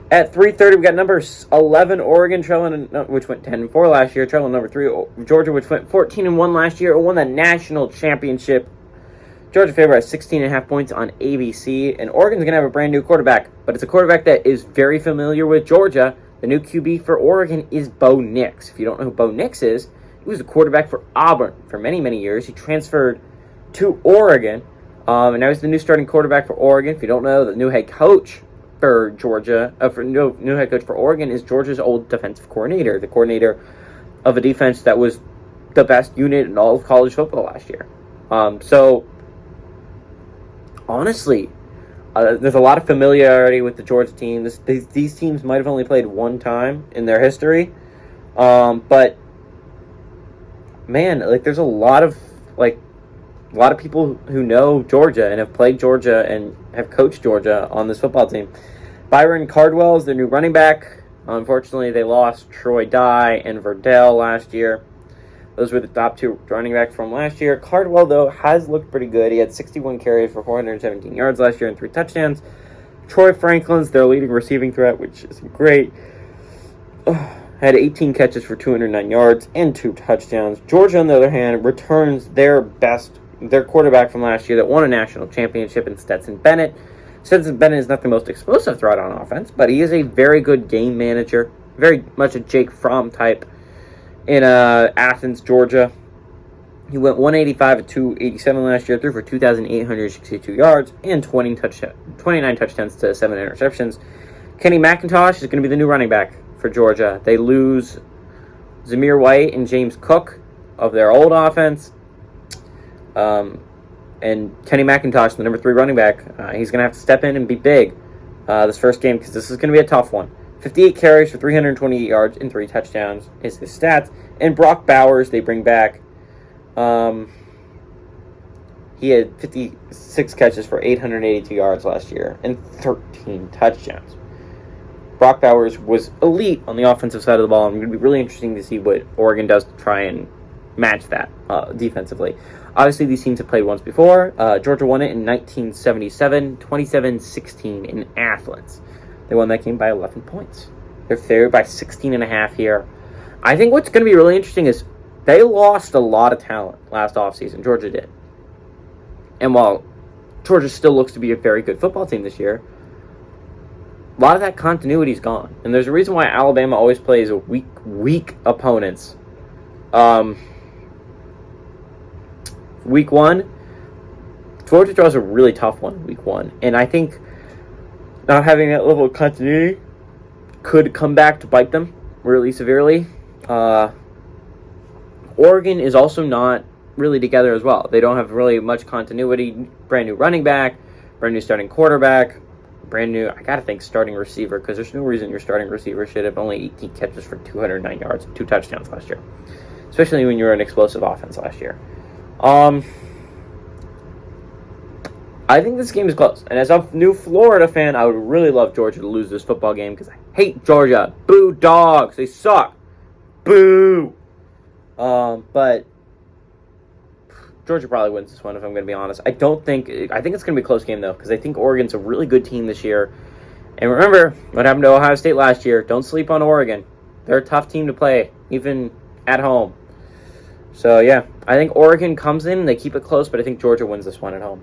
At 3:30, we got number 11 Oregon, trailing, which went 10-4 last year. Trailing number 3 Georgia, which went 14-1 last year. Won the national championship. Georgia favored by 16.5 points on ABC. And Oregon's going to have a brand new quarterback. But it's a quarterback that is very familiar with Georgia. The new QB for Oregon is Bo Nix. If you don't know who Bo Nix is, he was a quarterback for Auburn for many, many years. He transferred to Oregon. And now he's the new starting quarterback for Oregon. If you don't know, the new head coach for Georgia, new head coach for Oregon is Georgia's old defensive coordinator, the coordinator of a defense that was the best unit in all of college football last year. So, honestly, there's a lot of familiarity with the Georgia team. These teams might have only played one time in their history, but man, like there's a lot of people who know Georgia and have played Georgia and have coached Georgia on this football team. Byron Cardwell is their new running back. Unfortunately, they lost Troy Dye and Verdell last year. Those were the top two running backs from last year. Cardwell, though, has looked pretty good. He had 61 carries for 417 yards last year and 3 touchdowns. Troy Franklin's their leading receiving threat, which is great. Had 18 catches for 209 yards and 2 touchdowns. Georgia, on the other hand, returns their quarterback from last year that won a national championship in Stetson Bennett. Stetson Bennett is not the most explosive threat on offense, but he is a very good game manager, very much a Jake Fromm type in Athens, Georgia. He went 185 at 287 last year, threw for 2,862 yards and 29 touchdowns to 7 interceptions. Kenny McIntosh is going to be the new running back for Georgia. They lose Zamir White and James Cook of their old offense. And Kenny McIntosh, the number 3 running back, he's going to have to step in and be big this first game because this is going to be a tough one. 58 carries for 328 yards and 3 touchdowns is his stats. And Brock Bowers, they bring back. He had 56 catches for 882 yards last year and 13 touchdowns. Brock Bowers was elite on the offensive side of the ball. I'm going to be really interesting to see what Oregon does to try and match that defensively. Obviously, these teams have played once before. Georgia won it in 1977, 27-16 in Athens. They won that game by 11 points. They're favored by 16.5 here. I think what's going to be really interesting is they lost a lot of talent last offseason. Georgia did. And while Georgia still looks to be a very good football team this year, a lot of that continuity is gone. And there's a reason why Alabama always plays weak opponents. Week 1, Georgia draws a really tough one week 1. And I think not having that level of continuity could come back to bite them really severely. Oregon is also not really together as well. They don't have really much continuity. Brand new running back, brand new starting quarterback, brand new, I gotta think, starting receiver, because there's no reason your starting receiver should have only 18 catches for 209 yards and 2 touchdowns last year, especially when you were an explosive offense last year. I think this game is close, and as a new Florida fan, I would really love Georgia to lose this football game because I hate Georgia. Boo dogs, they suck. Boo. But Georgia probably wins this one if I'm going to be honest. I think it's going to be a close game though because I think Oregon's a really good team this year. And remember what happened to Ohio State last year. Don't sleep on Oregon. They're a tough team to play, even at home. So yeah, I think Oregon comes in, they keep it close, but I think Georgia wins this one at home.